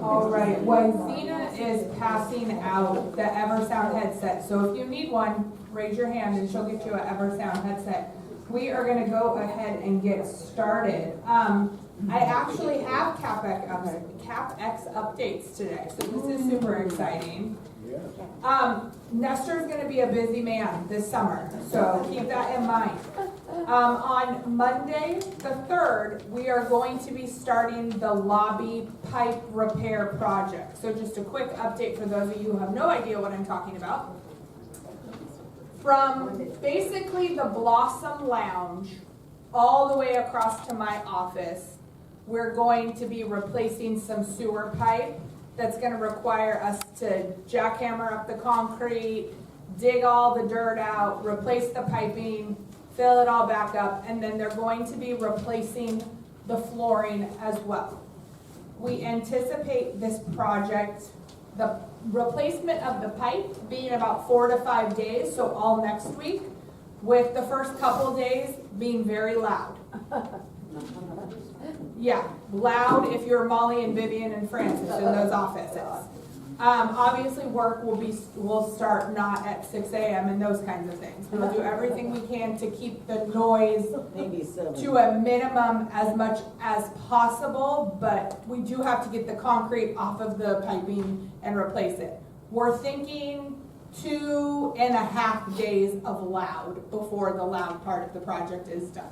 All right, Zena is passing out the EverSound headset. So if you need one, raise your hand and she'll get you an EverSound headset. We are going to go ahead and get started. I actually have CapEx updates today, so this is super exciting. Nestor's going to be a busy man this summer, so keep that in mind. On Monday, the 3rd, we are going to be starting the lobby pipe repair project. So just a quick update for those of you who have no idea what I'm talking about. From basically the Blossom Lounge all the way across to my office, we're going to be replacing some sewer pipe that's going to require us to jackhammer up the concrete, dig all the dirt out, replace the piping, fill it all back up, and then they're going to be replacing the flooring as well. We anticipate this project, the replacement of the pipe, being about 4 to 5 days, so all next week, with the first couple days being very loud. Yeah, loud if you're Molly and Vivian and Francis in those offices. Obviously work will start not at 6 a.m. and those kinds of things. We'll do everything we can to keep the noise to a minimum as much as possible, but we do have to get the concrete off of the piping and replace it. We're thinking 2.5 days of loud before the loud part of the project is done.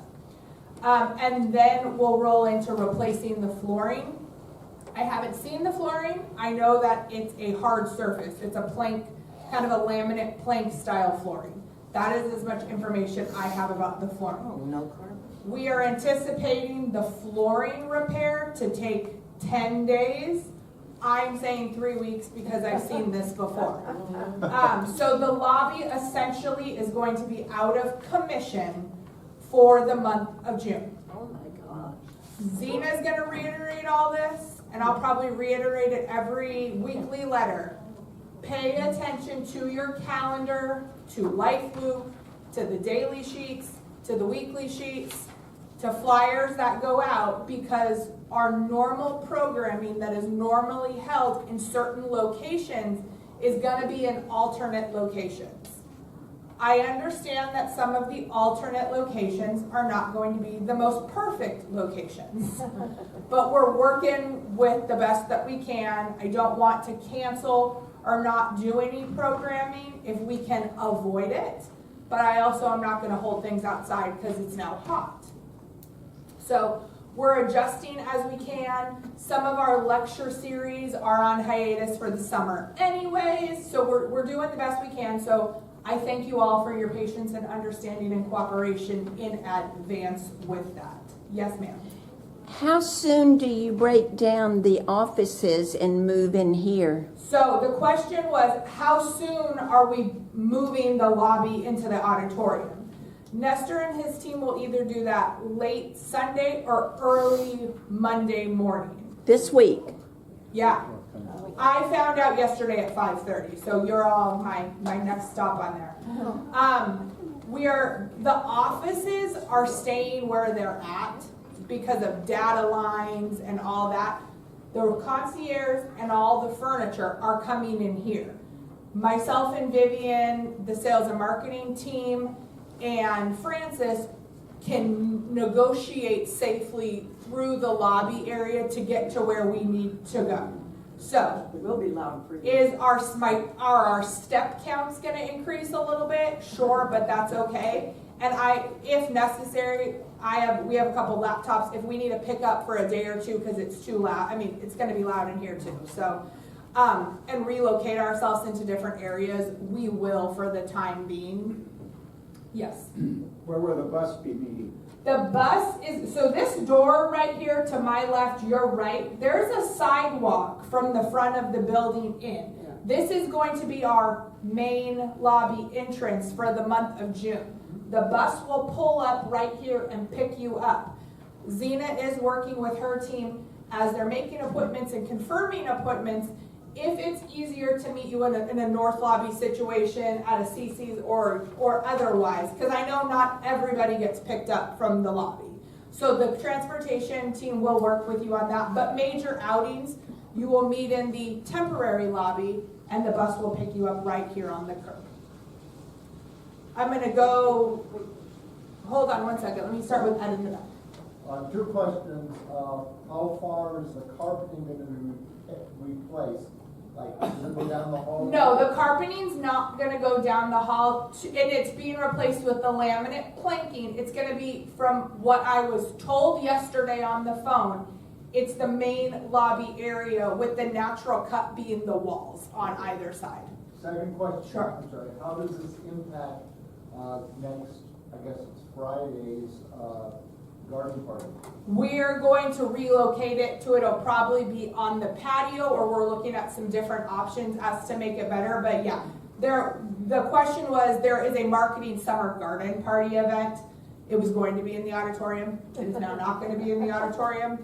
And then we'll roll into replacing the flooring. I haven't seen the flooring. I know that it's a hard surface. It's a plank, kind of a laminate plank style flooring. That is as much information I have about the flooring. Oh, no carpet. We are anticipating the flooring repair to take 10 days. I'm saying 3 weeks because I've seen this before. So the lobby essentially is going to be out of commission for the month of June. Oh my gosh. Zena's going to reiterate all this, and I'll probably reiterate it every weekly letter. Pay attention to your calendar, to Life Loop, to the daily sheets, to the weekly sheets, to flyers that go out, because our normal programming that is normally held in certain locations is going to be in alternate locations. I understand that some of the alternate locations are not going to be the most perfect locations, but we're working with the best that we can. I don't want to cancel or not do any programming if we can avoid it, but I also am not going to hold things outside because it's now hot. So we're adjusting as we can. Some of our lecture series are on hiatus for the summer anyways, so we're doing the best we can. So I thank you all for your patience and understanding and cooperation in advance with that. Yes, ma'am. How soon do you break down the offices and move in here? So the question was, how soon are we moving the lobby into the auditorium? Nestor and his team will either do that late Sunday or early Monday morning. This week? Yeah. I found out yesterday at 5:30, so you're all my next stop on there. The offices are staying where they're at because of data lines and all that. The concierge and all the furniture are coming in here. Myself and Vivian, the sales and marketing team, and Francis can negotiate safely through the lobby area to get to where we need to go. So, It will be loud for you. are our step counts going to increase a little bit? Sure, but that's okay. And if necessary, we have a couple laptops. If we need to pick up for a day or two because it's too loud, I mean, it's going to be loud in here too. So, and relocate ourselves into different areas, we will for the time being. Yes. Where will the bus be meeting? The bus is, so this door right here to my left, your right, there's a sidewalk from the front of the building in. Yeah. This is going to be our main lobby entrance for the month of June. The bus will pull up right here and pick you up. Zena is working with her team as they're making appointments and confirming appointments. If it's easier to meet you in a north lobby situation at a CC's or otherwise, because I know not everybody gets picked up from the lobby. So the transportation team will work with you on that, but major outings, you will meet in the temporary lobby and the bus will pick you up right here on the curb. I'm gonna go, hold on one second, let me start with Ed in the back. Two questions. How far is the carpeting going to be replaced? Like, does it go down the hall? No, the carpeting's not gonna go down the hall, and it's being replaced with the laminate planking. It's gonna be, from what I was told yesterday on the phone, it's the main lobby area with the natural cut being the walls on either side. Second question. Sure. I'm sorry. How does this impact next, I guess it's Friday's garden party? We're going to relocate it to, it'll probably be on the patio, or we're looking at some different options as to make it better, but yeah. The question was, there is a marketing summer garden party event. It was going to be in the auditorium. It is now not gonna be in the auditorium.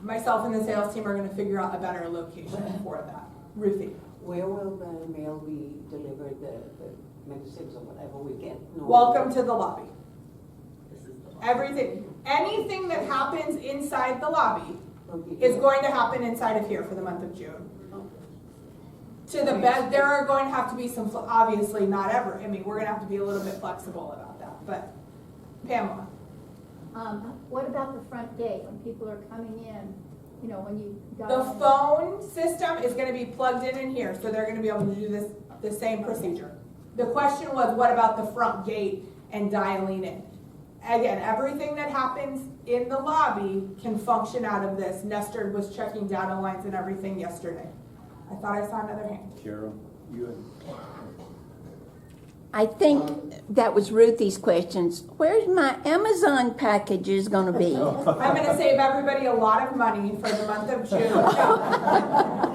Myself and the sales team are gonna figure out a better location for that. Ruthie? Where will the mail be delivered, the medicines or whatever we get? No. Welcome to the lobby. This is the- Anything that happens inside the lobby Okay. is going to happen inside of here for the month of June. To the best, there are going to have to be some, obviously not ever, I mean, we're gonna have to be a little bit flexible about that, but Pamela. What about the front gate when people are coming in, you know, when you got. The phone system is gonna be plugged in here, so they're gonna be able to do this, the same procedure. The question was, what about the front gate and dialing in? Again, everything that happens in the lobby can function out of this. Nestor was checking data lines and everything yesterday. I thought I saw another hand. Carol, you had. I think that was Ruthie's questions. Where's my Amazon packages gonna be? I'm gonna save everybody a lot of money for the month of June.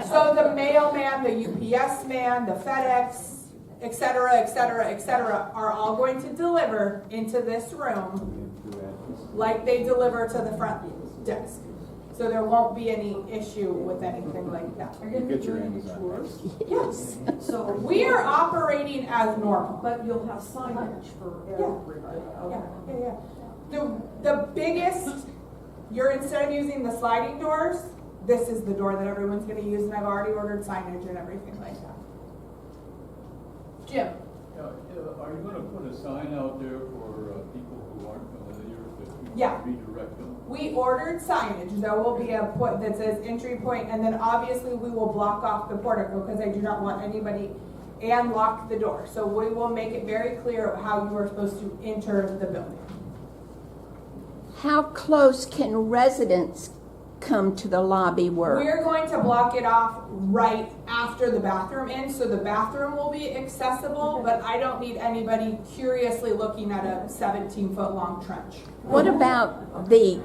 So the mailman, the UPS man, the FedEx, et cetera, are all going to deliver into this room like they deliver to the front desk. So there won't be any issue with anything like that. Are you gonna Get be your doing Amazon tours? Yes, So. we are operating as normal. But you'll have signage for everybody. Okay. The biggest, instead of using the sliding doors, this is the door that everyone's gonna use, and I've already ordered signage and everything like that. Jim? Are you gonna put a sign out there for people who aren't familiar that you Yeah. redirect them? We ordered signage. There will be a point that says entry point, and then obviously we will block off the portico because I do not want anybody, and lock the door. So we will make it very clear how you are supposed to enter the building. How close can residents come to the lobby work? We're going to block it off right after the bathroom ends, so the bathroom will be accessible, but I don't need anybody curiously looking at a 17-foot long trench. What about the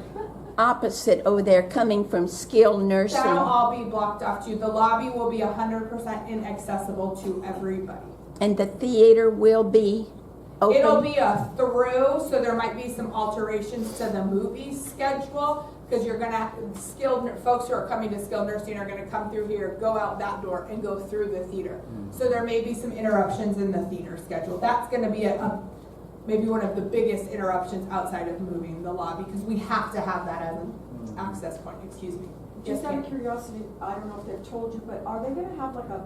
opposite over there coming from skilled nursing? That'll all be blocked off too. The lobby will be 100% inaccessible to everybody. And the theater will be open? It'll be a through, so there might be some alterations to the movie schedule, because you're gonna, folks who are coming to skilled nursing are gonna come through here, go out that door, and go through the theater. So there may be some interruptions in the theater schedule. That's gonna be maybe one of the biggest interruptions outside of moving the lobby, because we have to have that as an access point, excuse me. Just Yes, out of ma'am. curiosity, I don't know if they've told you, but are they gonna have like a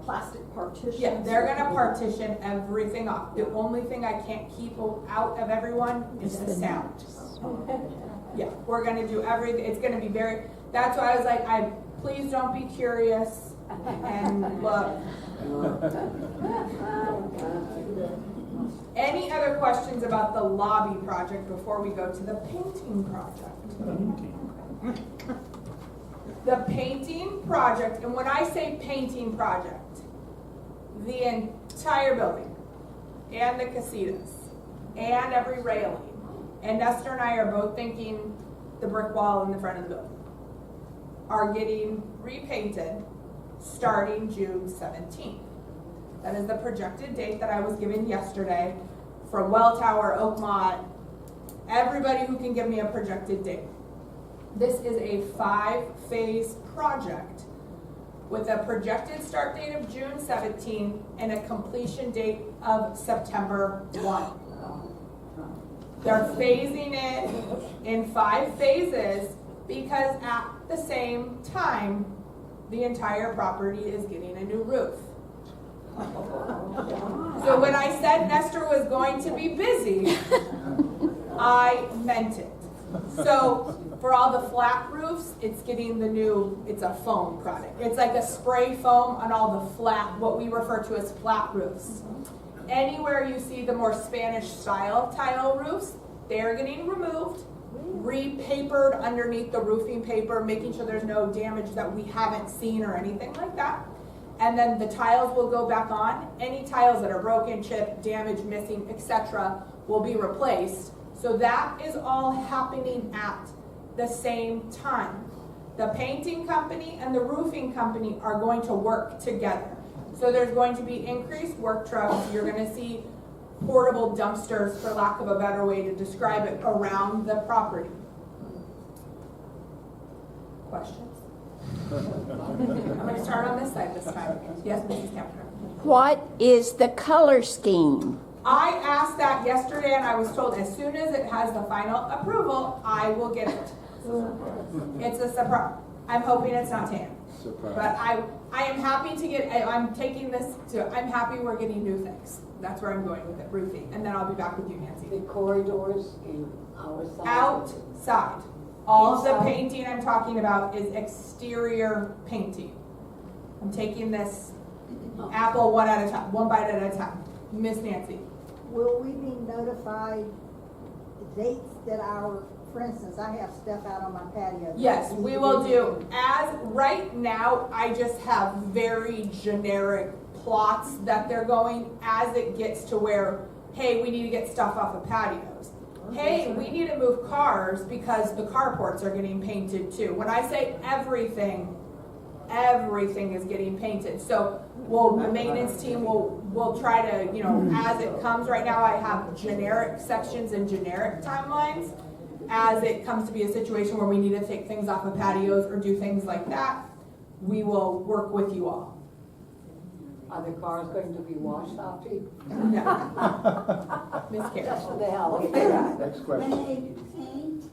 plastic partition? Yeah, they're gonna partition everything off. The only thing I can't keep out of everyone is the sound. Yeah, we're gonna do everything. It's gonna be that's why I was like, please don't be curious and look. Any other questions about the lobby project before we go to the painting project? The painting project, and when I say painting project, the entire building and the casitas and every railing, and Nestor and I are both thinking the brick wall in the front of the building, are getting repainted starting June 17th. That is the projected date that I was given yesterday from Well Tower, Oakmont, everybody who can give me a projected date. This is a 5-phase project with a projected start date of June 17th and a completion date of September 1. They're phasing it in 5 phases because at the same time, the entire property is getting a new roof. So when I said Nestor was going to be busy, I meant it. So for all the flat roofs, it's getting the new, it's a foam product. It's like a spray foam on all the flat, what we refer to as flat roofs. Anywhere you see the more Spanish style tile roofs, they're getting removed, repapered underneath the roofing paper, making sure there's no damage that we haven't seen or anything like that. And then the tiles will go back on. Any tiles that are broken, chipped, damaged, missing, etc. will be replaced. So that is all happening at the same time. The painting company and the roofing company are going to work together. So there's going to be increased work trucks. You're going to see portable dumpsters, for lack of a better way to describe it, around the property. Questions? I'm going to start on this side this time. Yes, Mrs. Kempner. What is the color scheme? I asked that yesterday and I was told as soon as it has the final approval, I will get it. It's a surprise. I'm hoping it's not tan. But I am happy to get, I'm taking this to, I'm happy we're getting new things. That's where I'm going with it, roofing. And then I'll be back with you, Nancy. The corridors in our side. Outside. All of the Inside. painting I'm talking about is exterior painting. I'm taking this apple one at a time, one bite at a time. Miss Nancy. Will we be notified the dates that for instance, I have stuff out on my patio. Yes, we will do. As right now, I just have very generic plots that they're going as it gets to where, hey, we need to get stuff off of patios. Hey, we need to move cars because the carports are getting painted too. When I say everything is getting painted. So the maintenance team will try to, as it comes. Right now I have generic sections and generic timelines. As it comes to be a situation where we need to take things off of patios or do things like that, we will work with you all. Are the cars going to be washed after you? Yeah. Miss Karen. Just for the hell of it. Next When question. they paint,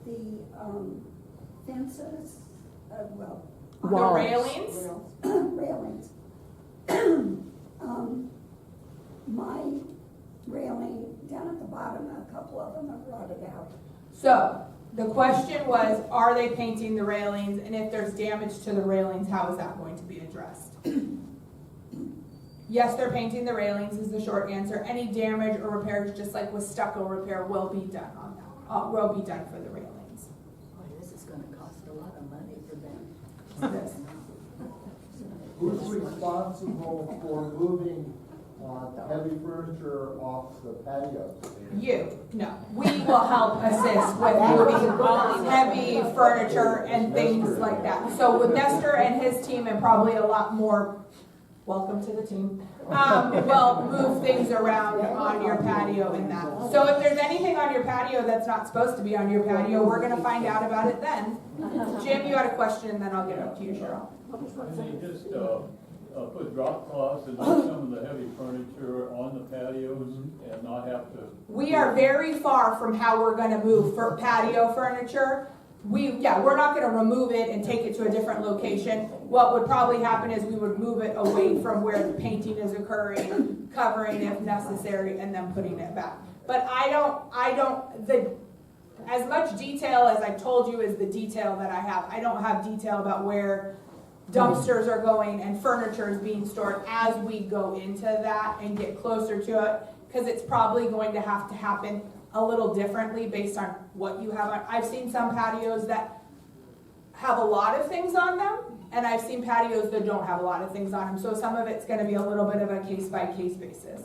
the fences, The Walls. railings. railings. My railing down at the bottom, a couple of them have rotted out. So the question was, are they painting the railings? And if there's damage to the railings, how is that going to be addressed? Yes, they're painting the railings is the short answer. Any damage or repairs, just like with stucco repair, will be done on that. Will be done for the railings. Boy, this is gonna cost a lot of money for them. This. Who's responsible for moving heavy furniture off the patios? You, no. We will help assist with moving heavy furniture and things like that. So with Nestor and his team and probably a lot more, welcome to the team, will move things around on your patio and that. So if there's anything on your patio that's not supposed to be on your patio, we're gonna find out about it then. Jim, you had a question and then I'll get up to you, Cheryl. Can you just put drop cloths and some of the heavy furniture on the patios and not have to? We are very far from how we're gonna move for patio furniture. We're not gonna remove it and take it to a different location. What would probably happen is we would move it away from where the painting is occurring, covering if necessary, and then putting it back. But as much detail as I told you is the detail that I have. I don't have detail about where dumpsters are going and furniture is being stored as we go into that and get closer to it, because it's probably going to have to happen a little differently based on what you have on. I've seen some patios that have a lot of things on them, and I've seen patios that don't have a lot of things on them. So some of it's going to be a little bit of a case-by-case basis.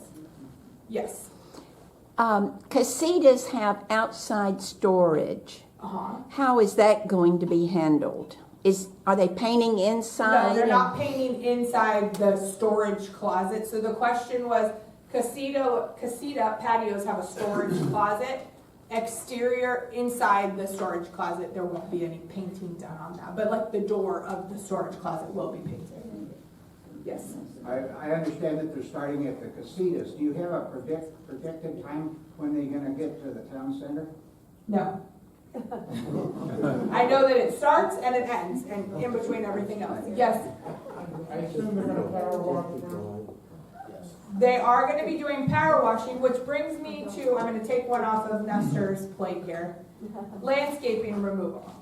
Yes. Casitas have outside storage. Uh-huh. How is that going to be handled? Are they painting inside? No, they're and- not painting inside the storage closet. So the question was, casita patios have a storage closet. Exterior, inside the storage closet, there won't be any painting done on that. But like the door of the storage closet will be painted. Yes. I understand that they're starting at the casitas. Do you have a projected time when they're gonna get to the town center? No. I know that it starts and it ends, and in between everything else. Yes. I assume they're gonna power wash first? They are going to be doing power washing, which brings me to, I'm going to take one off of Nestor's plate here. Landscaping removal.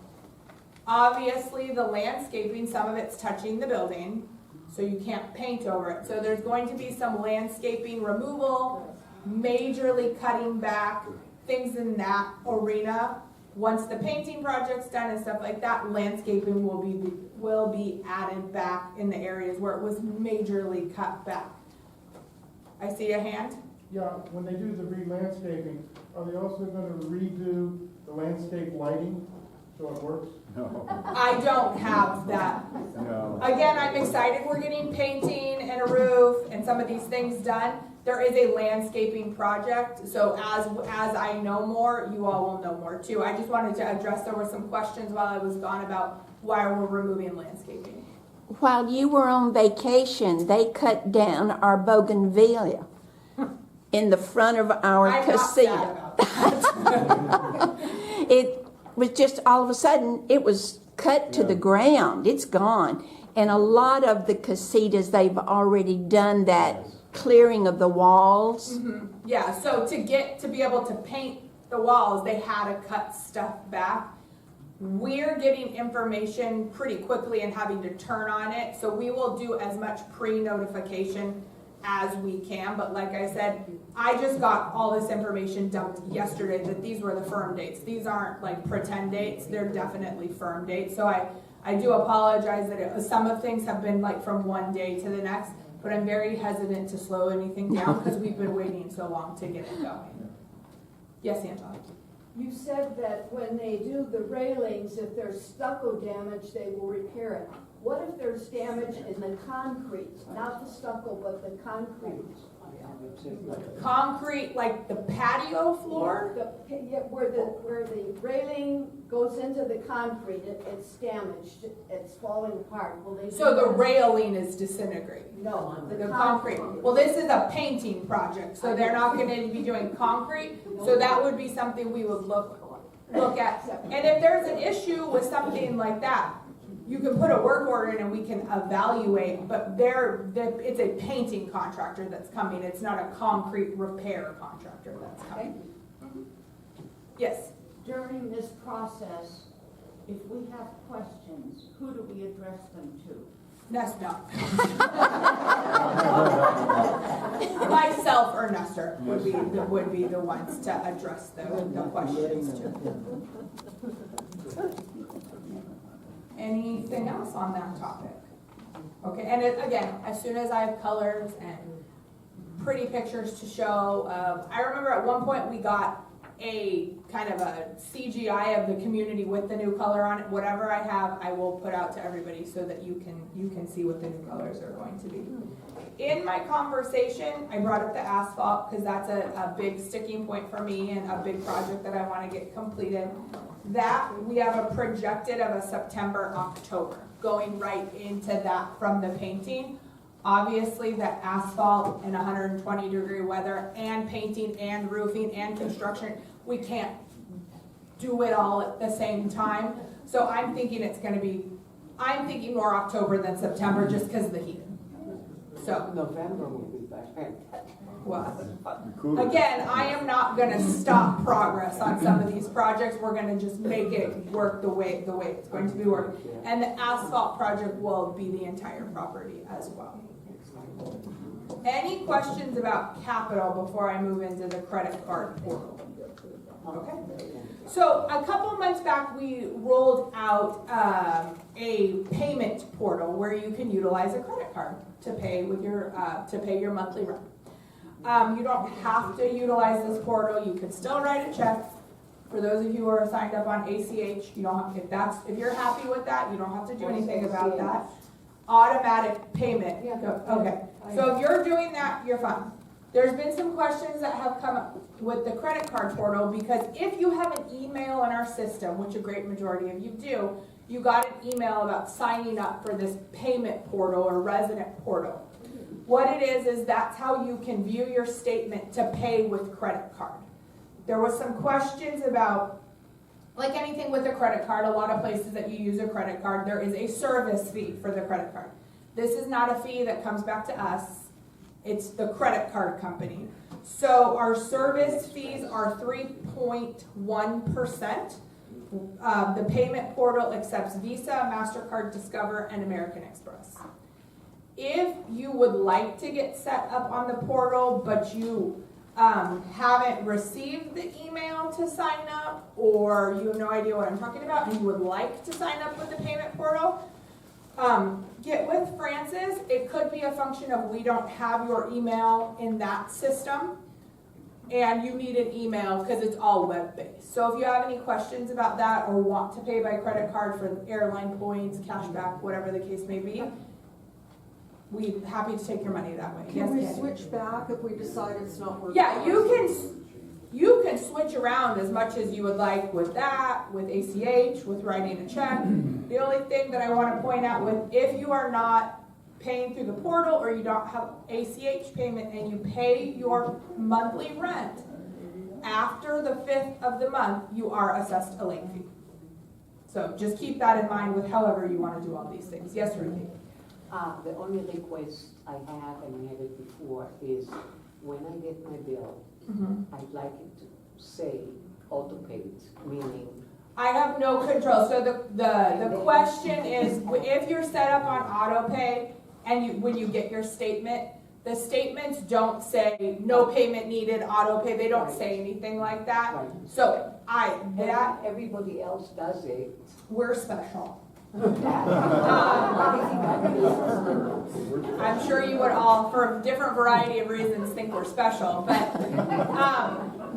Obviously, the landscaping, some of it's touching the building, so you can't paint over it. So there's going to be some landscaping removal, majorly cutting back, things in that arena. Once the painting project's done and stuff like that, landscaping will be added back in the areas where it was majorly cut back. I see a hand. Yeah, when they do the re-landscaping, are they also gonna redo the landscape lighting so it works? No. I don't have that. No. Again, I'm excited we're getting painting and a roof and some of these things done. There is a landscaping project, so as I know more, you all will know more too. I just wanted to address, there were some questions while I was gone about why we're removing landscaping. While you were on vacation, they cut down our bougainvillea in the front of our I'm not casita. sad about that. It was just all of a sudden, it was cut to the ground. It's gone. And a lot of the casitas, they've already done that clearing of the walls. Yeah, so to be able to paint the walls, they had to cut stuff back. We're getting information pretty quickly and having to turn on it, so we will do as much pre-notification as we can. But like I said, I just got all this information dumped yesterday that these were the firm dates. These aren't like pretend dates, they're definitely firm dates. So I do apologize that some of things have been like from one day to the next, but I'm very hesitant to slow anything down because we've been waiting so long to get it going. Yes, Angela? You said that when they do the railings, if there's stucco damage, they will repair it. What if there's damage in the concrete, not the stucco, but the concrete? Concrete, like the patio floor? Where the railing goes into the concrete, it's damaged, it's falling apart. Will they? So the railing is disintegrating? No, The concrete. Well, this is a painting project, so they're not gonna be doing concrete, so that would be something we would look at. And if there's an issue with something like that, you can put a work order in and we can evaluate, but it's a painting contractor that's coming, it's not a concrete repair contractor that's coming. Yes? During this process, if we have questions, who do we address them to? No. Myself or Nestor would be the ones to address the questions to. Anything else on that topic? Okay, and again, as soon as I have colors and pretty pictures to show, I remember at one point we got a kind of a CGI of the community with the new color on it. Whatever I have, I will put out to everybody so that you can see what the new colors are going to be. In my conversation, I brought up the asphalt because that's a big sticking point for me and a big project that I want to get completed. That we have a projected of a September, October, going right into that from the painting. Obviously, the asphalt in 120-degree weather and painting and roofing and construction, we can't do it all at the same time. So I'm thinking I'm thinking more October than September just because of the heat. So November will be better. well, again, I am not going to stop progress on some of these projects. We're going to just make it work the way it's going to be working. And the asphalt project will be the entire property as well. Any questions about capital before I move into the credit card portal? Okay. So a couple months back, we rolled out a payment portal where you can utilize a credit card to pay with your monthly rent. You don't have to utilize this portal. You can still write a check, For those of you who are signed up on ACH, you don't have, if you're happy with that, you don't have to do anything about that. Automatic payment. Yeah. Okay, so if you're doing that, you're fine. There's been some questions that have come up with the credit card portal, because if you have an email in our system, which a great majority of you do, you got an email about signing up for this payment portal or resident portal. What it is that's how you can view your statement to pay with credit card. There was some questions about, like anything with a credit card, a lot of places that you use a credit card, there is a service fee for the credit card. This is not a fee that comes back to us. It's the credit card company. So our service fees are 3.1%. The payment portal accepts Visa, MasterCard, Discover, and American Express. If you would like to get set up on the portal, but you haven't received the email to sign up, or you have no idea what I'm talking about, and you would like to sign up with the payment portal, get with Francis. It could be a function of we don't have your email in that system, and you need an email because it's all web-based. So if you have any questions about that, or want to pay by credit card for airline points, cashback, whatever the case may be, we're happy to take your money that way. Can we Candy? switch back if we decide it's not working? Yeah, you can switch around as much as you would like with that, with ACH, with writing a check. The only thing that I want to point out with, if you are not paying through the portal, or you don't have ACH payment, and you pay your monthly rent after the 5th of the month, you are assessed a late fee. So just keep that in mind with however you want to do all these things. Yes, Ruthie? The only request I have, and I had it before, is when I get my bill, I'd like it to say auto-paid, meaning. I have no control. So the question is, if you're set up on auto pay, and when you get your statement, the statements don't say no payment needed, auto pay. They don't say anything like that. Right. So Everybody else does it. we're special. I'm sure you would all, for a different variety of reasons, think we're special, but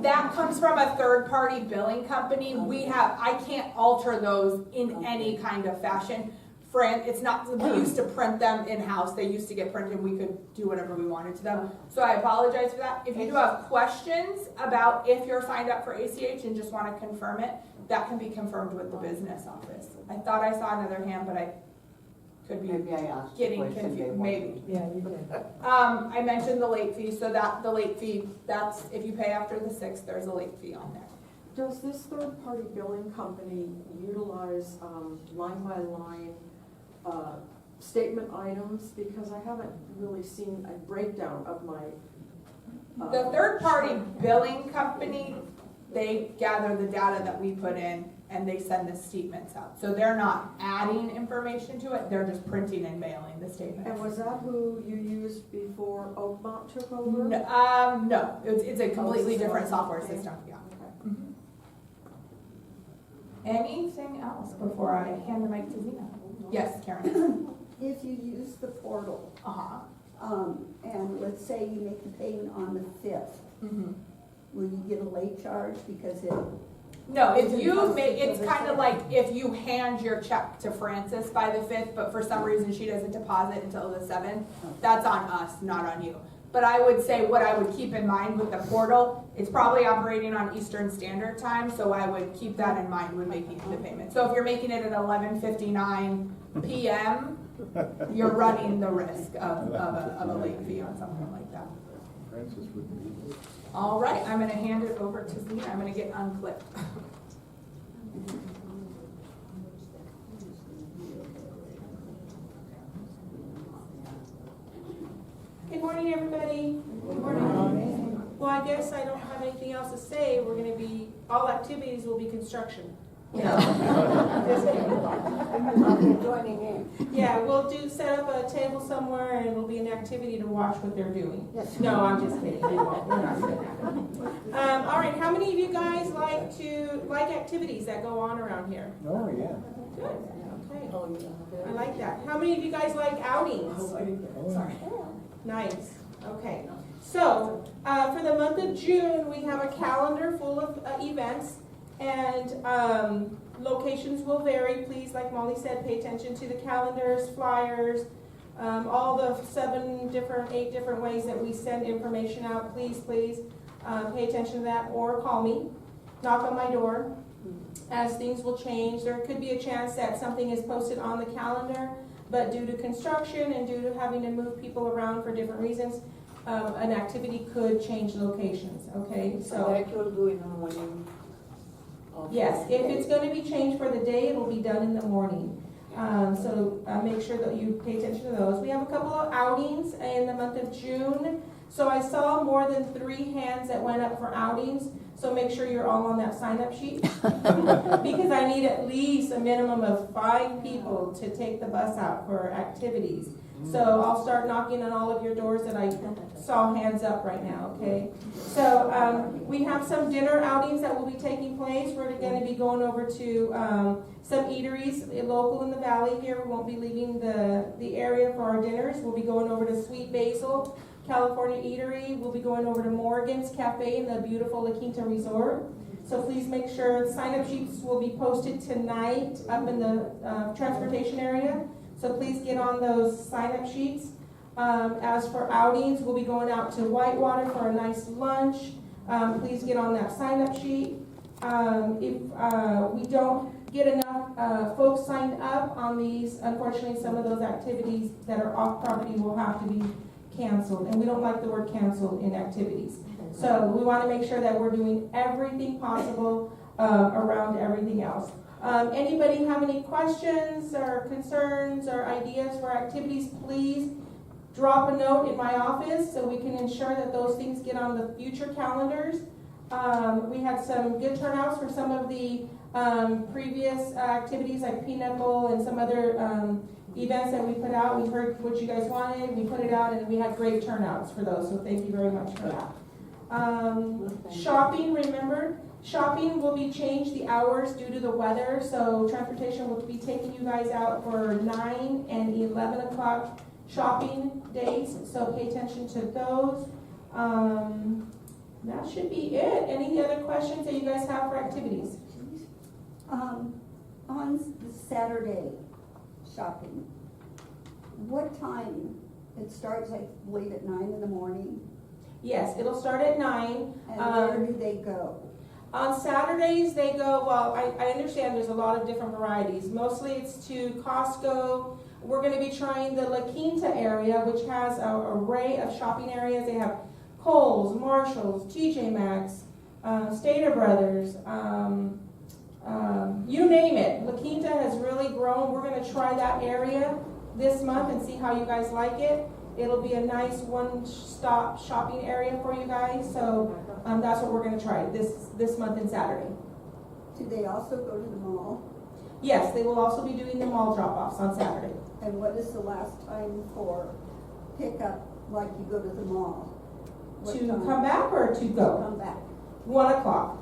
that comes from a third-party billing company. I can't alter those in any kind of fashion. It's not, we used to print them in-house. They used to get printed. We could do whatever we wanted to them. So I apologize for that. If you do have questions about if you're signed up for ACH and just want to confirm it, that can be confirmed with the business office. I thought I saw another hand, but I could be Maybe I asked the getting question they confused. wanted. Maybe. Yeah, you did. I mentioned the late fee, so that the late fee, that's if you pay after the 6th, there's a late fee on there. Does this third-party billing company utilize line-by-line statement items? Because I haven't really seen a breakdown of my. The third-party billing company, they gather the data that we put in and they send the statements out. So they're not adding information to it, they're just printing and mailing the statement. And was that who you used before Oakmont took over? No, it's a completely different software Okay. system, yeah. Okay. Anything else before I hand the mic to Zena? Yes, Karen. If you use the portal, Uh-huh. and let's say you make the payment on the 5th, will you get a late charge because it? No, if you make, it's kind of like if you hand your check to Frances by the 5th, but for some reason she doesn't deposit until the 7th, that's on us, not on you. But I would say what I would keep in mind with the portal, it's probably operating on Eastern Standard Time, so I would keep that in mind when making the payment. So if you're making it at 11:59 p.m., you're running the risk of a late fee on something like that. Francis would be. All right, I'm gonna hand it over to Zena. I'm gonna get unclipped. Good morning, everybody. Good morning. Well, I guess I don't have anything else to say. We're gonna be, all activities will be construction. Just kidding. Joining in. Yeah, we'll set up a table somewhere and it'll be an activity to watch what they're doing. No, I'm just kidding. They won't. We're not doing that. All right, how many of you guys like activities that go on around here? Oh, yeah. Good, okay. I like that. How many of you guys like outings? Sorry. Nice, okay. So, for the month of June, we have a calendar full of events. And locations will vary. Please, like Molly said, pay attention to the calendars, flyers, all the 8 different ways that we send information out. Please pay attention to that, or call me, knock on my door, as things will change. There could be a chance that something is posted on the calendar, but due to construction and due to having to move people around for different reasons, an activity could change locations, okay? So that you'll do in the morning? of Yes, the if day? it's gonna be changed for the day, it'll be done in the morning. So make sure that you pay attention to those. We have a couple of outings in the month of June. So I saw more than 3 hands that went up for outings. So make sure you're all on that sign-up sheet. Because I need at least a minimum of 5 people to take the bus out for activities. So I'll start knocking on all of your doors that I saw hands up right now, okay? So we have some dinner outings that will be taking place. We're going to be going over to some eateries local in the valley here. We won't be leaving the area for our dinners. We'll be going over to Sweet Basil, California Eatery. We'll be going over to Morgan's Cafe in the beautiful La Quinta Resort. So please make sure sign-up sheets will be posted tonight up in the transportation area. So please get on those sign-up sheets. As for outings, we'll be going out to Whitewater for a nice lunch. Please get on that sign-up sheet. If we don't get enough folks signed up on these, unfortunately, some of those activities that are off-property will have to be canceled. And we don't like the word canceled in activities. So we want to make sure that we're doing everything possible around everything else. Anybody have any questions or concerns or ideas for activities, please drop a note in my office so we can ensure that those things get on the future calendars. We had some good turnouts for some of the previous activities like Pinnacle and some other events that we put out. We heard what you guys wanted, we put it out, and we had great turnouts for those, so thank you very much for that. Shopping, remember, shopping will be changed the hours due to the weather, so transportation will be taking you guys out for 9 and 11 o'clock shopping days, so pay attention to those. That should be it. Any other questions that you guys have for activities? On Saturday shopping, what time? It starts, I believe, at 9 in the morning. Yes, it'll start at 9. And where do they go? On Saturdays, they go, well, I understand there's a lot of different varieties. Mostly it's to Costco. We're going to be trying the La Quinta area, which has an array of shopping areas. They have Kohl's, Marshall's, TJ Maxx, Stater Brothers, you name it. La Quinta has really grown. We're going to try that area this month and see how you guys like it. It'll be a nice one-stop shopping area for you guys. So that's what we're going to try this month and Saturday. Do they also go to the mall? Yes, they will also be doing the mall drop-offs on Saturday. And what is the last time for pickup, like you go to the mall? What To time? come back or to go? Come back. 1 o'clock.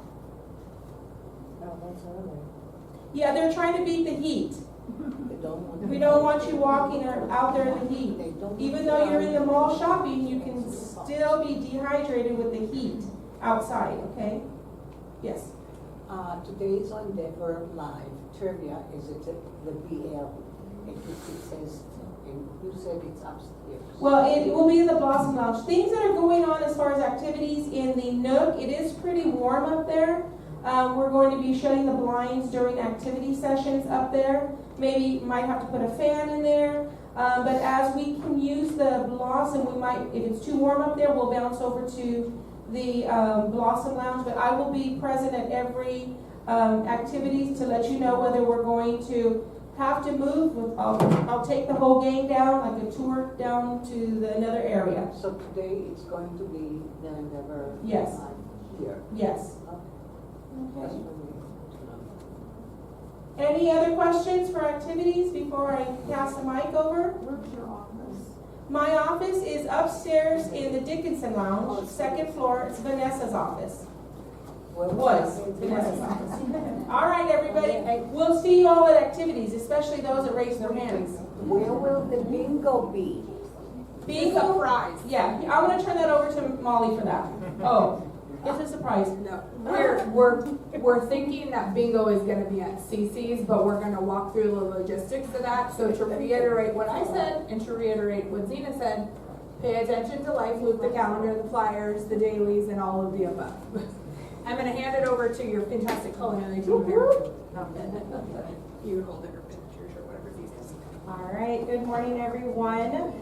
Oh, that's early. Yeah, they're trying to beat the heat. They don't want. We don't want you walking or out there in the heat. They don't. Even though you're in the mall shopping, you can still be dehydrated with the heat outside, okay? Yes. Today's Endeavor Live trivia is it the BL? It says, and you said it's upstairs. Well, it will be in the Blossom Lounge. Things that are going on as far as activities in the Nook, it is pretty warm up there. We're going to be shutting the blinds during activity sessions up there. Maybe might have to put a fan in there. But as we can use the Blossom, we might, if it's too warm up there, we'll bounce over to the Blossom Lounge. But I will be present at every activities to let you know whether we're going to have to move. I'll take the whole gang down, like a tour down to another area. So today it's going to be the Endeavor Yes. Live here. Yes. That's Okay. what we need to know. Any other questions for activities before I pass the mic over? Where's your office? My office is upstairs in the Dickinson Lounge, 2nd floor. It's Vanessa's office. Was Vanessa's office. All right, everybody. We'll see you all at activities, especially those that raise their hands. Where will the bingo be? Bingo prize. Yeah, I'm going to turn that over to Molly for that. Oh, It's a surprise. No, we're thinking that bingo is gonna be at CC's, but we're gonna walk through the logistics of that. So to reiterate what I said and to reiterate what Zena said, pay attention to Life Loop, the calendar, the flyers, the dailies, and all of the above. I'm gonna hand it over to your fantastic culinary team here. You hold it or pictures or whatever's easiest. All right, good morning, everyone.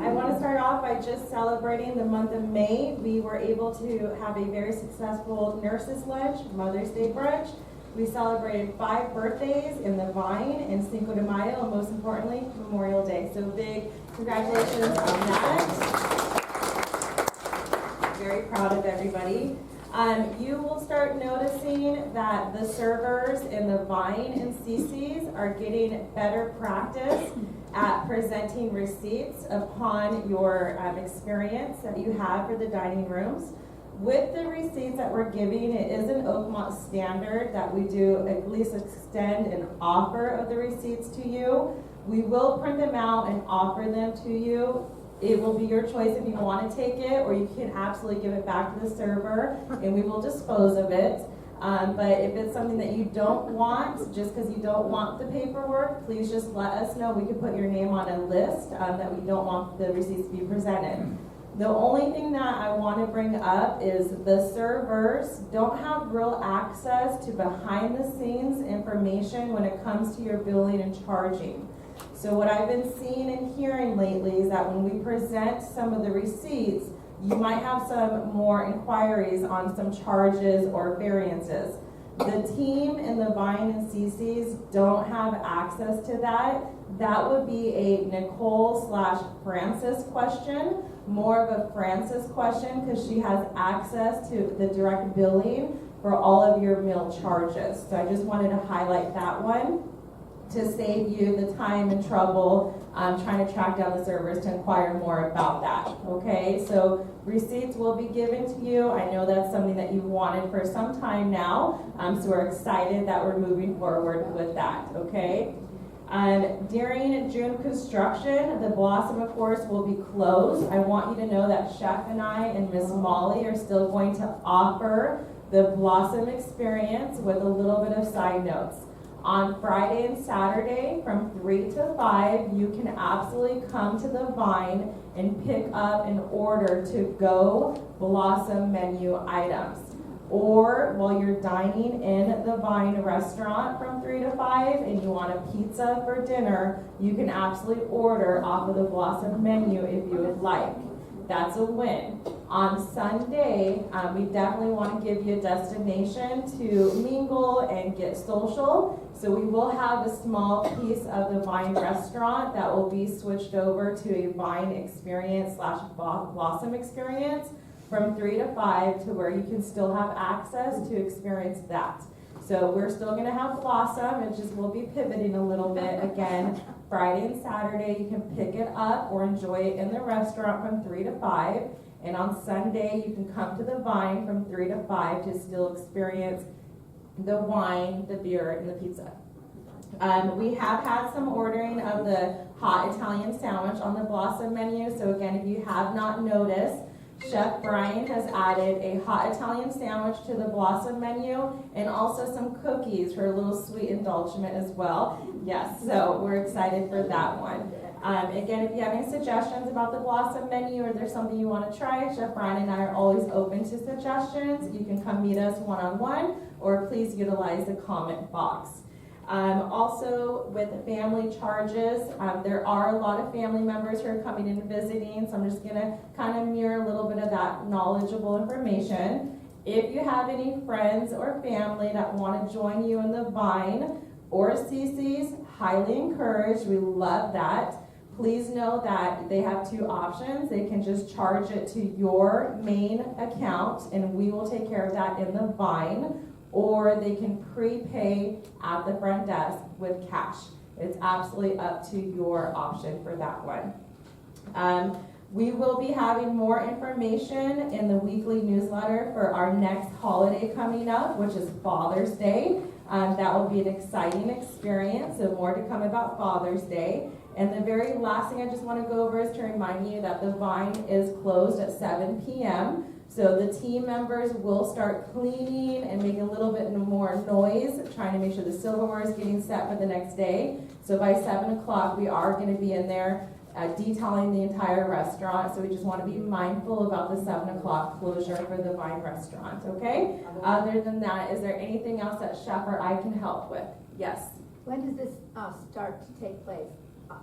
I want to start off by just celebrating the month of May. We were able to have a very successful nurses lunch, Mother's Day brunch. We celebrated 5 birthdays in the Vine and Cinco de Mayo, and most importantly, Memorial Day. So big congratulations on that. Very proud of everybody. You will start noticing that the servers in the Vine and CC's are getting better practice at presenting receipts upon your experience that you have for the dining rooms. With the receipts that we're giving, it is an Oakmont standard that we do at least extend an offer of the receipts to you. We will print them out and offer them to you. It will be your choice if you want to take it, or you can absolutely give it back to the server and we will dispose of it. But if it's something that you don't want, just because you don't want the paperwork, please just let us know. We can put your name on a list that we don't want the receipts to be presented. The only thing that I want to bring up is the servers don't have real access to behind the scenes information when it comes to your billing and charging. So what I've been seeing and hearing lately is that when we present some of the receipts, you might have some more inquiries on some charges or variances. The team in the Vine and CC's don't have access to that. That would be a Nicole/Francis question, more of a Francis question, because she has access to the direct billing for all of your meal charges. So I just wanted to highlight that one to save you the time and trouble trying to track down the servers to inquire more about that, okay? So receipts will be given to you. I know that's something that you've wanted for some time now, so we're excited that we're moving forward with that, okay? During June construction, the Blossom, of course, will be closed. I want you to know that Chef and I and Miss Molly are still going to offer the Blossom experience with a little bit of side notes. On Friday and Saturday from 3 to 5, you can absolutely come to the Vine and pick up an order to go Blossom menu items. Or while you're dining in the Vine restaurant from 3 to 5 and you want a pizza for dinner, you can absolutely order off of the Blossom menu if you would like. That's a win. On Sunday, we definitely want to give you a destination to mingle and get social. So we will have a small piece of the Vine restaurant that will be switched over to a Vine experience / Blossom experience from 3 to 5 to where you can still have access to experience that. So we're still going to have Blossom. It just will be pivoting a little bit. Again, Friday and Saturday, you can pick it up or enjoy it in the restaurant from 3 to 5. And on Sunday, you can come to the Vine from 3 to 5 to still experience the wine, the beer, and the pizza. We have had some ordering of the hot Italian sandwich on the Blossom menu. So again, if you have not noticed, Chef Brian has added a hot Italian sandwich to the Blossom menu and also some cookies for a little sweet indulgence as well. Yes, so we're excited for that one. Again, if you have any suggestions about the Blossom menu or there's something you want to try, Chef Brian and I are always open to suggestions. You can come meet us one-on-one or please utilize the comment box. Also, with family charges, there are a lot of family members who are coming in and visiting, so I'm just going to kind of mirror a little bit of that knowledgeable information. If you have any friends or family that want to join you in the Vine or CC's, highly encouraged. We love that. Please know that they have 2 options. They can just charge it to your main account, and we will take care of that in the Vine. Or they can prepay at the front desk with cash. It's absolutely up to your option for that one. We will be having more information in the weekly newsletter for our next holiday coming up, which is Father's Day. That will be an exciting experience, so more to come about Father's Day. And the very last thing I just want to go over is to remind you that the Vine is closed at 7 p.m. So the team members will start cleaning and making a little bit more noise, trying to make sure the silverware is getting set for the next day. So by 7 o'clock, we are going to be in there detailing the entire restaurant. So we just want to be mindful about the 7 o'clock closure for the Vine restaurant, okay? Other than that, is there anything else that Chef or I can help with? Yes. When does this start to take place?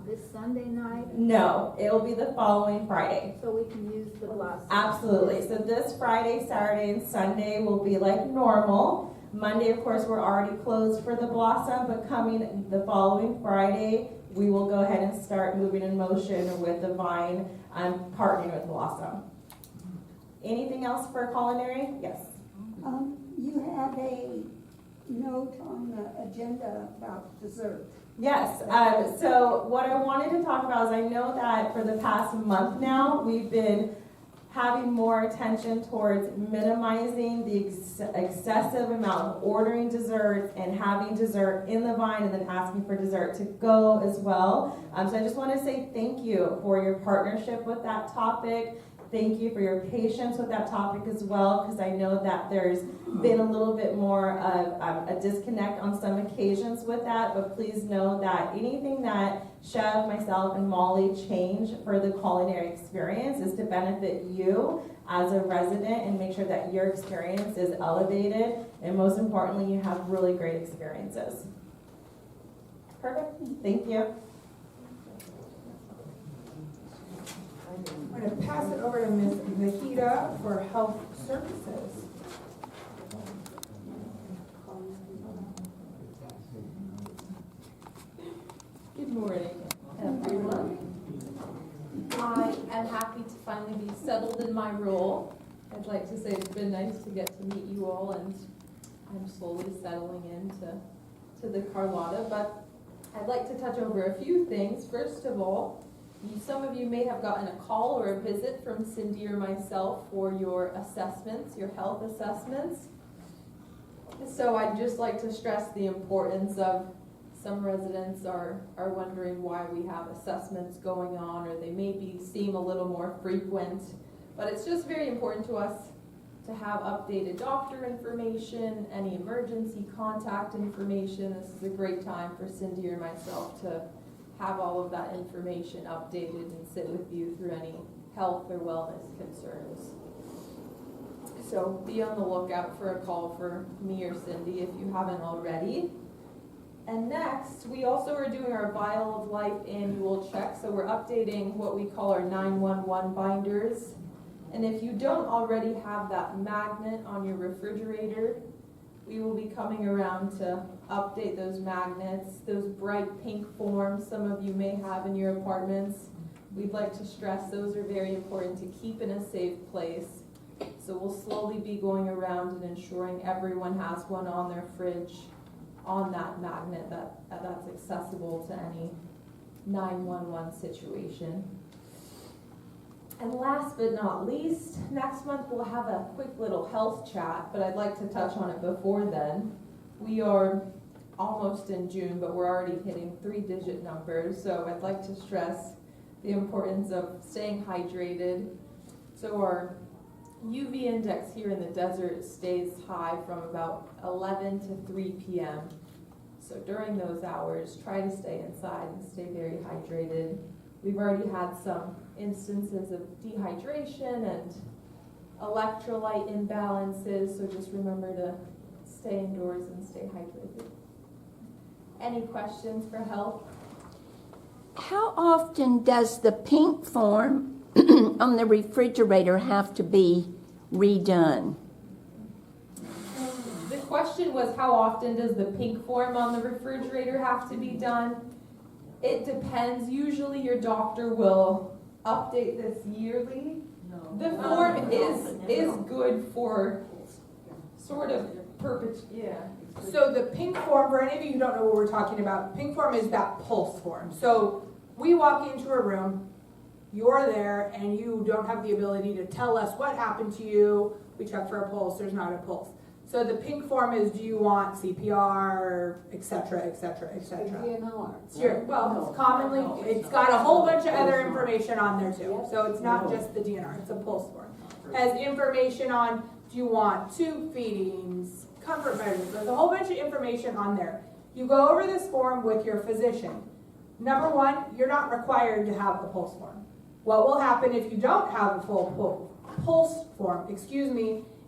This Sunday night? No, it'll be the following Friday. So we can use the blossom? Absolutely. So this Friday, Saturday, and Sunday will be like normal. Monday, of course, we're already closed for the Blossom, but coming the following Friday, we will go ahead and start moving in motion with the Vine and partnering with Blossom. Anything else for culinary? Yes. You have a note on the agenda about dessert. Yes, so what I wanted to talk about is I know that for the past month now, we've been having more attention towards minimizing the excessive amount of ordering desserts and having dessert in the Vine and then asking for dessert to go as well. So I just want to say thank you for your partnership with that topic. Thank you for your patience with that topic as well, because I know that there's been a little bit more of a disconnect on some occasions with that, but please know that anything that Chev, myself, and Molly change for the culinary experience is to benefit you as a resident and make sure that your experience is elevated, and most importantly, you have really great experiences. Perfect, thank you. I'm going to pass it over to Ms. Vahida for health services. Good morning, everyone. I am happy to finally be settled in my role. I'd like to say it's been nice to get to meet you all, and I'm slowly settling into the Carlotta, but I'd like to touch over a few things. First of all, some of you may have gotten a call or a visit from Cindy or myself for your assessments, your health assessments. So I'd just like to stress the importance of some residents are wondering why we have assessments going on, or they maybe seem a little more frequent. But it's just very important to us to have updated doctor information, any emergency contact information. This is a great time for Cindy or myself to have all of that information updated and sit with you through any health or wellness concerns. So be on the lookout for a call for me or Cindy if you haven't already. And next, we also are doing our Vial of Life annual check. So we're updating what we call our 911 binders. And if you don't already have that magnet on your refrigerator, we will be coming around to update those magnets, those bright pink forms some of you may have in your apartments. We'd like to stress those are very important to keep in a safe place. So we'll slowly be going around and ensuring everyone has one on their fridge on that magnet that's accessible to any 911 situation. And last but not least, next month we'll have a quick little health chat, but I'd like to touch on it before then. We are almost in June, but we're already hitting 3-digit numbers, so I'd like to stress the importance of staying hydrated. So our UV index here in the desert stays high from about 11 to 3 p.m. So during those hours, try to stay inside and stay very hydrated. We've already had some instances of dehydration and electrolyte imbalances, so just remember to stay indoors and stay hydrated. Any questions for health? How often does the pink form on the refrigerator have to be redone? The question was, how often does the pink form on the refrigerator have to be done? It depends. Usually your doctor will update this yearly. No. The form is good for sort of yeah. So the pink form, for any of you who don't know what we're talking about, pink form is that pulse form. So we walk into a room, you're there, and you don't have the ability to tell us what happened to you. We check for a pulse, there's not a pulse. So the pink form is, do you want CPR, et cetera, et cetera, et cetera. DNR. It's your, well, it's commonly, it's got a whole bunch of other information on there too. So it's not just the DNR, it's a pulse form. Has information on, do you want tube feedings, comfort measures, there's a whole bunch of information on there. You go over this form with your physician. Number one, you're not required to have the pulse form. What will happen if you don't have a full pulse form,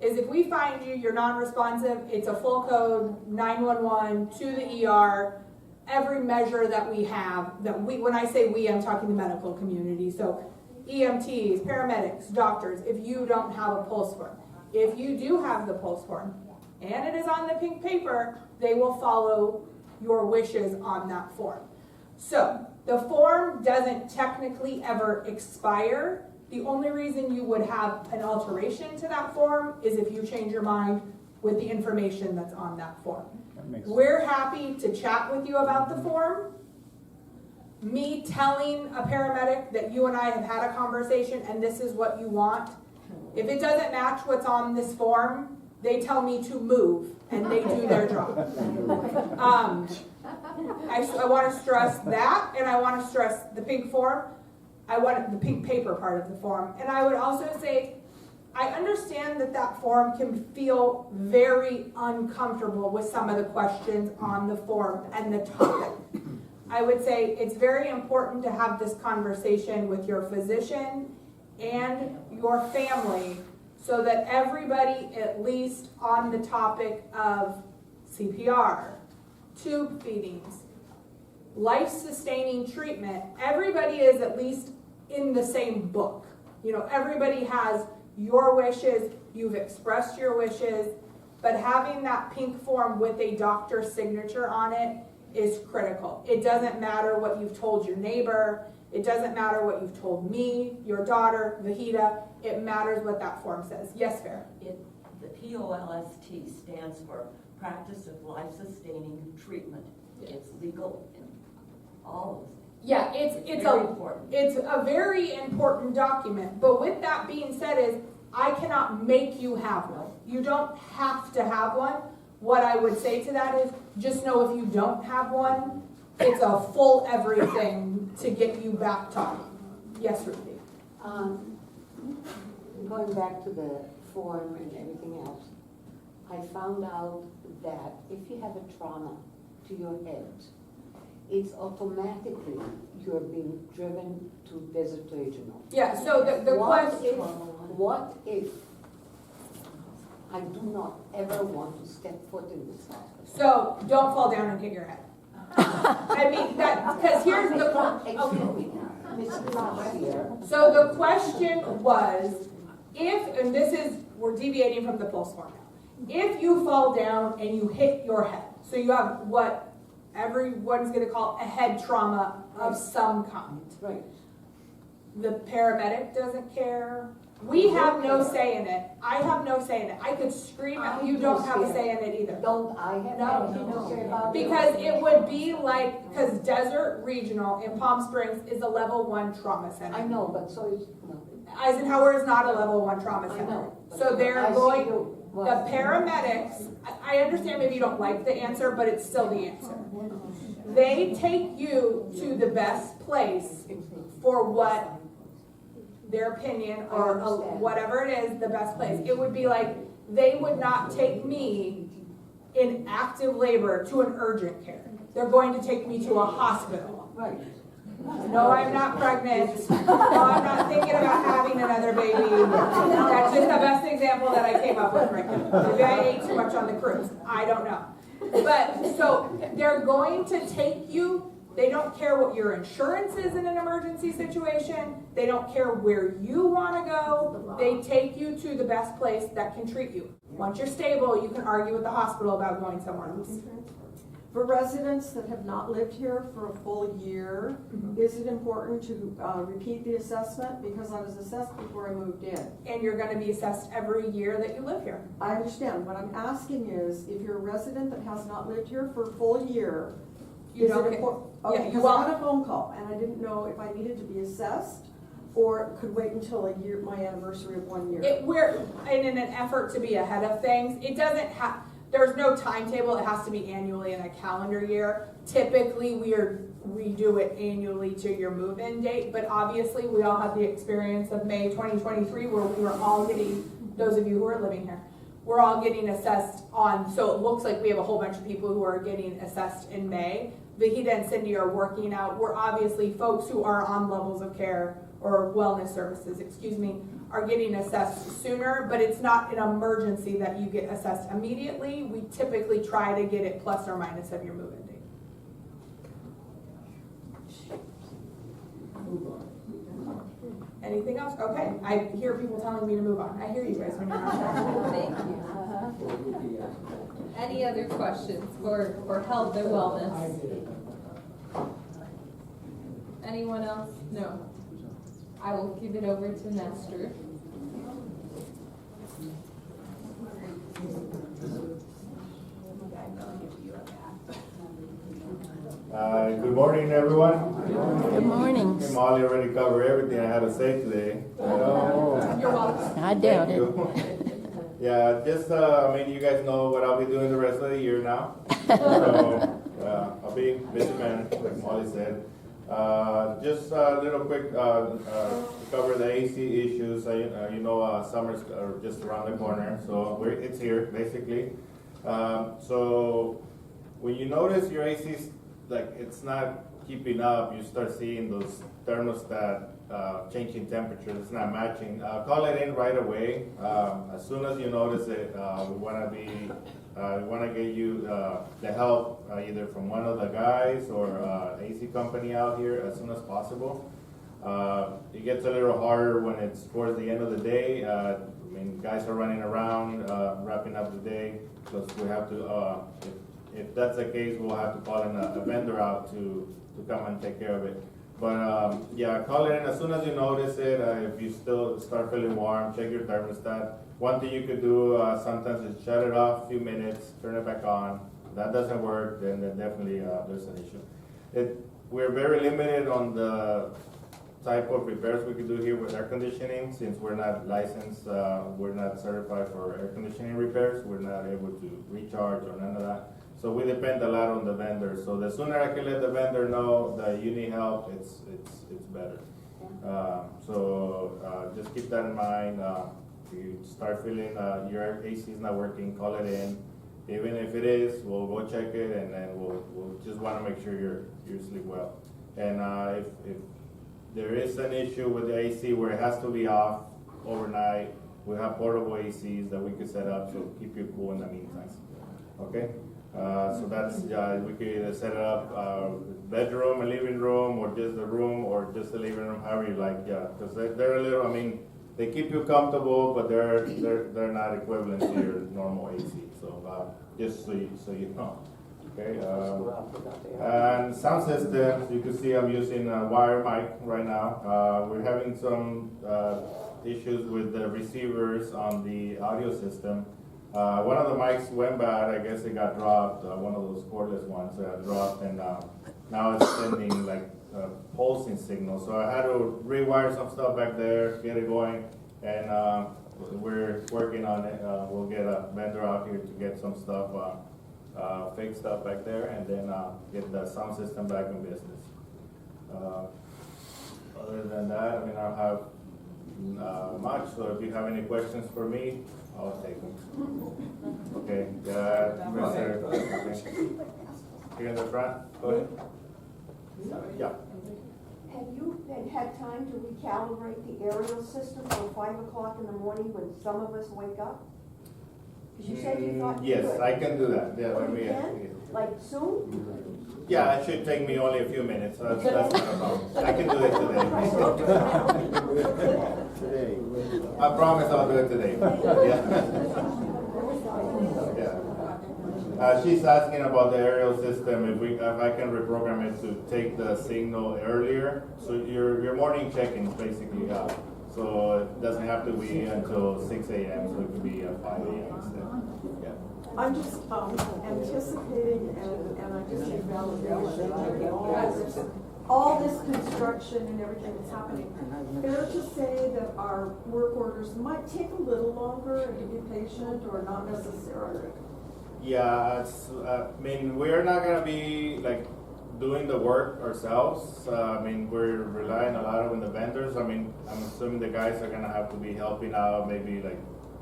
is if we find you're non-responsive, it's a full code, 911, to the ER, every measure that we have, when I say we, I'm talking the medical community, so EMTs, paramedics, doctors, if you don't have a pulse form. If you do have the pulse form, and it is on the pink paper, they will follow your wishes on that form. So, the form doesn't technically ever expire. The only reason you would have an alteration to that form is if you change your mind with the information that's on that form. We're happy to chat with you about the form. Me telling a paramedic that you and I have had a conversation and this is what you want. If it doesn't match what's on this form, they tell me to move and they do their job. I want to stress that, and I want to stress the pink form. I want the pink paper part of the form. And I would also say, I understand that form can feel very uncomfortable with some of the questions on the form and the topic. I would say it's very important to have this conversation with your physician and your family so that everybody, at least on the topic of CPR, tube feedings, life-sustaining treatment, everybody is at least in the same book. You know, everybody has your wishes, you've expressed your wishes, but having that pink form with a doctor's signature on it is critical. It doesn't matter what you've told your neighbor, it doesn't matter what you've told me, your daughter, Vahida, it matters what that form says. Yes, Farah? The POLST stands for Practice of Life-Sustaining Treatment. It's legal in all of them. Yeah, it's a very important document, but with that being said is, I cannot make you have one. You don't have to have one. What I would say to that is, just know if you don't have one, it's a full everything to get you back talking. Yes, Ruthie? Going back to the form and everything else, I found out that if you have a trauma to your head, it's automatically you're being driven to visit regional. Yeah, so the question... What if I do not ever want to step foot in this hospital? So, don't fall down and hit your head. I mean, because here's the... So the question was, and we're deviating from the pulse form now. If you fall down and you hit your head, so you have what everyone's going to call a head trauma of some kind. Right. The paramedic doesn't care. We have no say in it. I have no say in it. I could scream at you, don't have a say in it either. Don't I have anything to say about it? Because it would be like, because Desert Regional in Palm Springs is a level 1 trauma center. I know, but so is Eisenhower is not a level 1 trauma center. I know. So they're going, the the paramedics, I understand maybe you don't like the answer, but it's still the answer. They take you to the best place for what their opinion or whatever it is, the best place. It would be like, they would not take me in active labor to an urgent care. They're going to take me to a hospital. Right. No, I'm not pregnant. No, I'm not thinking about having another baby. That's just the best example that I came up with right now. Maybe I ate too much on the cruise. I don't know. But, so, they're going to take you. They don't care what your insurance is in an emergency situation. They don't care where you want to go. They take you to the best place that can treat you. Once you're stable, you can argue with the hospital about going somewhere else. For residents that have not lived here for a full year, is it important to repeat the assessment? Because I was assessed before I moved in. And you're going to be assessed every year that you live here. I understand. What I'm asking is, if you're a resident that has not lived here for a full year, You is don't it get- important? yeah, Okay, you because I won't. got a phone call and I didn't know if I needed to be assessed or could wait until a year, my anniversary of 1 year? We're, and in an effort to be ahead of things, it doesn't have, there's no timetable, it has to be annually in a calendar year. Typically, we do it annually to your move-in date, but obviously, we all have the experience of May 2023 where we were all getting, those of you who are living here, we're all getting assessed on, so it looks like we have a whole bunch of people who are getting assessed in May. Vahida and Cindy are working out, we're obviously folks who are on levels of care or wellness services, are getting assessed sooner, but it's not an emergency that you get assessed immediately. We typically try to get it plus or minus of your move-in date. Anything else? Okay, I hear people telling me to move on. I hear you guys when you're not. Thank you. Any other questions for health and wellness? Anyone else? No. I will give it over to Nestor. Good morning, everyone. Good morning. Hey, Molly already covered everything I had to say today. You're welcome. I doubt it. Yeah, just, I mean, you guys know what I'll be doing the rest of the year now. So, I'll be a busy man, like Molly said. Just a little quick, to cover the AC issues. You know, summer's just around the corner, so it's here, basically. So, when you notice your AC's like it's not keeping up, you start seeing those thermostat changing temperature. It's not matching. Call it in right away. As soon as you notice it, we want to get you the help either from one of the guys or AC company out here as soon as possible. It gets a little harder when it's towards the end of the day. I mean, guys are running around, wrapping up the day, because we have to. If that's the case, we'll have to call in a vendor out to come and take care of it. But yeah, call it in as soon as you notice it. If you still start feeling warm, check your thermostat. One thing you could do sometimes is shut it off a few minutes, turn it back on. If that doesn't work, then definitely there's an issue. We're very limited on the type of repairs we could do here with air conditioning, since we're not licensed, we're not certified for air conditioning repairs. We're not able to recharge or none of that. So we depend a lot on the vendor. So the sooner I can let the vendor know that you need help, it's better. So just keep that in mind. If you start feeling your AC is not working, call it in. Even if it is, we'll go check it, and then we'll just want to make sure you sleep well. And if there is an issue with the AC where it has to be off overnight, we have portable ACs that we could set up to keep you cool in the meantime. Okay? So that's, we could either set it up bedroom, a living room, or just a room, or just a living room, however you like, yeah. Because they're a little, I mean, they keep you comfortable, but they're not equivalent to your normal AC. So just so you know. Okay. And sound systems, you can see I'm using a wire mic right now. We're having some issues with the receivers on the audio system. One of the mics went bad. I guess it got dropped. One of those cordless ones got dropped, and now it's sending like pulsing signal. So I had to rewire some stuff back there, get it going, and we're working on it. We'll get a vendor out here to get some stuff fixed up back there, and then get the sound system back in business. Other than that, I mean, I don't have much. So if you have any questions for me, I'll take them. Okay, Mr. Okay. Here in the front, go ahead. Yeah. Have you had time to recalibrate the aerial system for 5 o'clock in the morning when some of us wake up? Because you said you thought you could. Yes, I can do that. Yeah, Oh, you can? Like soon? Yeah, it should take me only a few minutes. That's not a problem. I can do it today. I promise I'll do it today. Yeah. She's asking about the aerial system, if I can reprogram it to take the signal earlier. So your morning check-in is basically so it doesn't have to be until 6 a.m. So it could be 5 a.m. instead. Yeah. I'm just anticipating, and I just need validation. all this construction and everything that's happening, fair to say that our work orders might take a little longer and to be patient, or not necessarily? Yeah, I mean, we're not gonna be like doing the work ourselves. I mean, we're relying a lot on the vendors. I mean, I'm assuming the guys are gonna have to be helping out, maybe like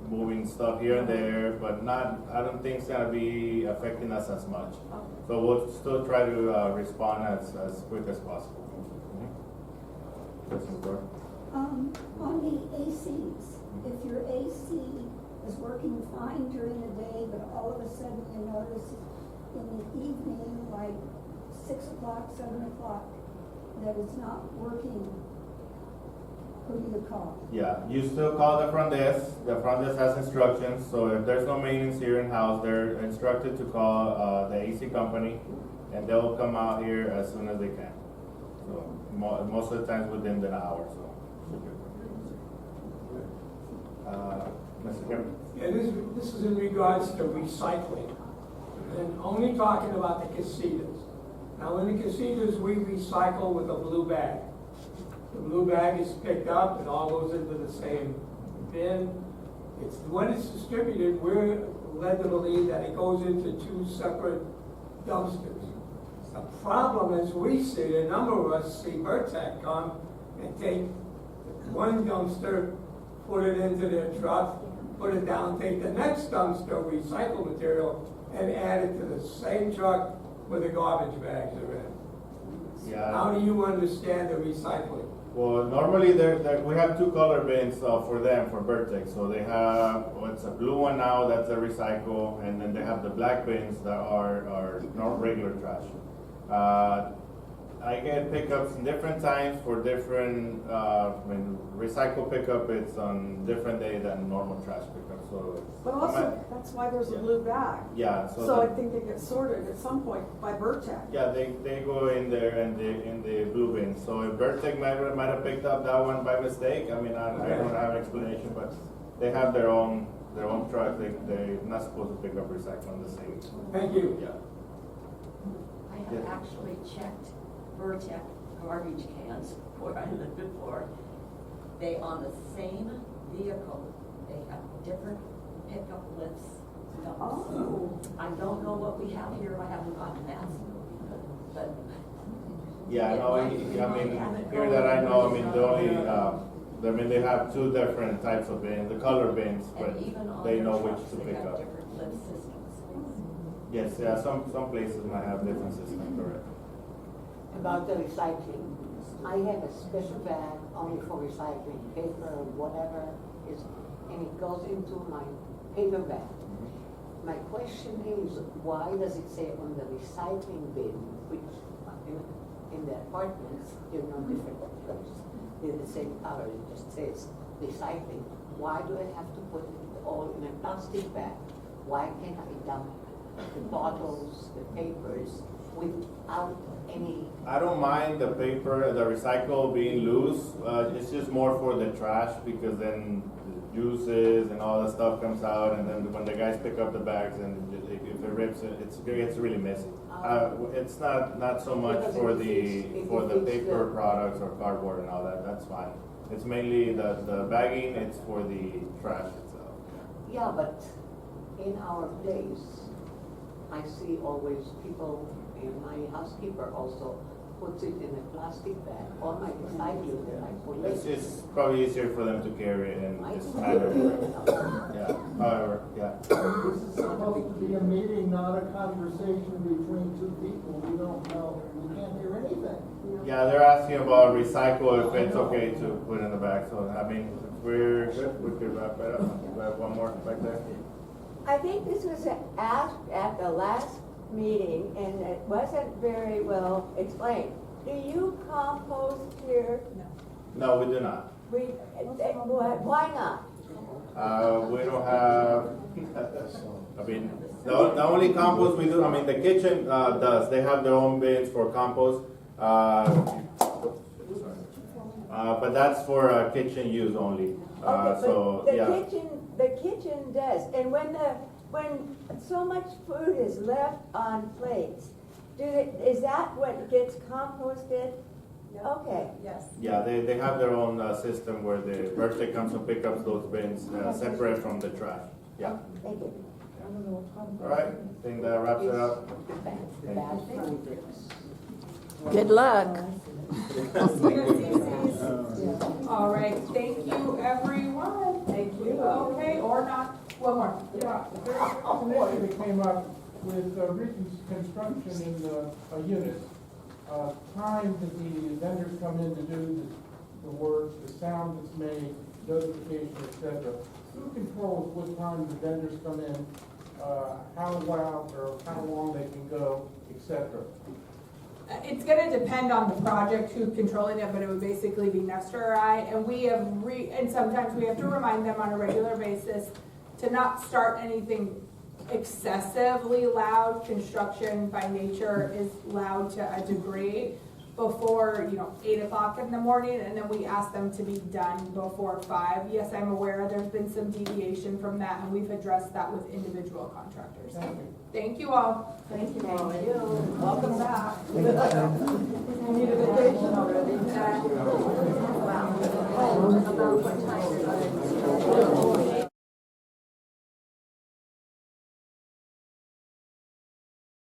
moving stuff here and there, but not, I don't think it's gonna be affecting us as much. So we'll still try to respond as quick as possible. Yes, Laura? On the ACs, if your AC is working fine during the day, but all of a sudden you notice in the evening, like 6 o'clock, 7 o'clock, that it's not working, who do you call? Yeah, you still call the front desk. The front desk has instructions, so if there's no maintenance here in-house, they're instructed to call the AC company, and they'll come out here as soon as they can. So most of the times within an hour, so. Mr. Kevin? Yeah, this is in regards to recycling, and only talking about the casitas. Now, in the casitas, we recycle with a blue bag. The blue bag is picked up, it all goes into the same bin. When it's distributed, we're led to believe that it goes into 2 separate dumpsters. The problem is we see, a number of us see Vertec come and take one dumpster, put it into their truck, put it down, take the next dumpster, recycled material, and add it to the same truck where the garbage bags are in. Yeah. How do you understand the recycling? Well, normally we have 2 color bins for them, for Vertex. So they have, it's a blue one now, that's a recycle, and then they have the black bins that are not regular trash. I get pickups in different times for different, when recycle pickup, it's on different day than normal trash pickup, so. But also, that's why there's a blue bag. Yeah, So I think they get sorted at some point by Vertec. yeah, they go in there and in the blue bin. So if Vertec might have picked up that one by mistake, I mean, I don't have an explanation, but they have their own truck. They're not supposed to pick up recycling the same. Thank you. Yeah. I have actually checked Vertec garbage cans where I lived before. They, on the same vehicle, they have different pickup lifts. Oh. I don't know what we have here, I haven't gotten that, but. Yeah, no, I mean, here that I know, I mean, they have 2 different types of bins, the color bins, but And even on they their know which trucks, to they pick have up. different lift systems. Yes, yeah, some places might have different systems, correct. About the recycling, I have a special bag only for recycling, paper, whatever is, and it goes into my paper bag. My question is, why does it say on the recycling bin, which in the apartments, they're no different colors, they're the same color, it just says recycling. Why do I have to put it all in a plastic bag? Why can't I dump the bottles, the papers, without any? I don't mind the paper, the recycle being loose. It's just more for the trash, because then the juices and all the stuff comes out, and then when the guys pick up the bags, and if it rips it, it gets really messy. It's not so much for the paper products or cardboard and all that. That's fine. It's mainly the bagging. It's for the trash itself. Yeah, but in our place, I see always people, and my housekeeper also puts it in a plastic bag. All my recycling that I put It's probably easier for them to carry it in this manner. Yeah. However, yeah. This is supposed to be a meeting, not a conversation between 2 people. We don't know, we can't hear anything. Yeah, they're asking about recycle, if it's okay to put in the bag. So I mean, if we're good, we could wrap it up. We have one more back there. I think this was asked at the last meeting, and it wasn't very well explained. Do you compost here? No, we do not. Why not? We don't have, I mean, the only compost we do, I mean, the kitchen does. They have their own bins for compost. But that's for kitchen use only. Okay, So, but yeah. the kitchen does, and when so much food is left on plates, is that what gets composted? Okay. Yes. Yeah, they have their own system where the birthday comes and pick up those bins separate from the trash. Yeah. Thank you. All right, I think that wraps it up. Good luck. All right, thank you, everyone. Thank you. Okay, or not, one more. Yeah, there's an issue that came up with reconstruction in a unit. Time that the vendors come in to do the work, the sound that's made, notification, etc. Who controls what time the vendors come in, how loud or how long they can go, etc.? It's gonna depend on the project, who's controlling it, but it would basically be Nestor or I, and we have and sometimes we have to remind them on a regular basis to not start anything excessively loud. Construction by nature is loud to a degree before, 8 o'clock in the morning, and then we ask them to be done before 5. Yes, I'm aware there's been some deviation from that, and we've addressed that with individual contractors. Thank you all. Thank you. Welcome back. We need a vacation already. Wow. About what time you're going to